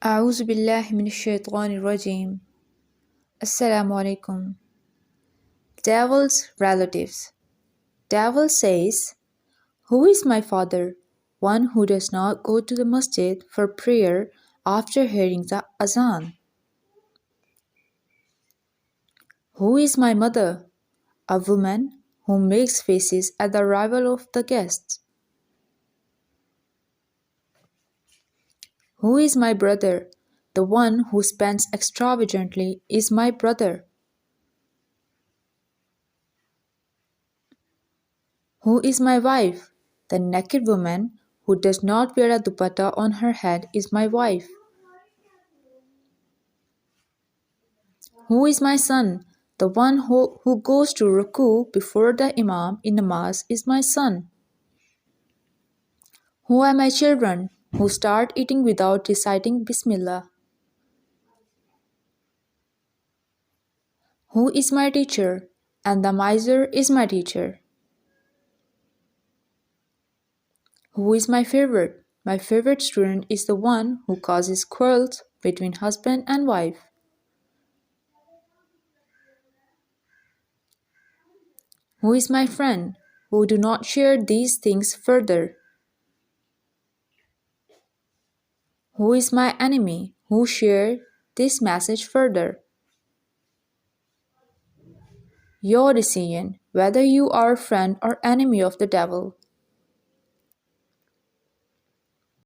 أعوذ بالله من الشيطان الرجيم. السلام علیکم. Devil's relatives. Devil says, "Who is my father? One who does not go to the masjid for prayer after hearing the azan. Who is my mother? A woman who makes faces at the arrival of the guests. Who is my brother? The one who spends extravagantly is my brother. Who is my wife? The naked woman who does not wear a dupatta on her head is my wife. Who is my son? The one who goes to ruku before the imam in namaz is my son. Who are my children? Who start eating without reciting Bismillah. Who is my teacher? And the miser is my teacher. Who is my favorite? My favorite student is the one who causes quarrels between husband and wife. Who is my friend? Who do not share these things further. Who is my enemy? Who share this message further. Your decision, whether you are a friend or enemy of the devil.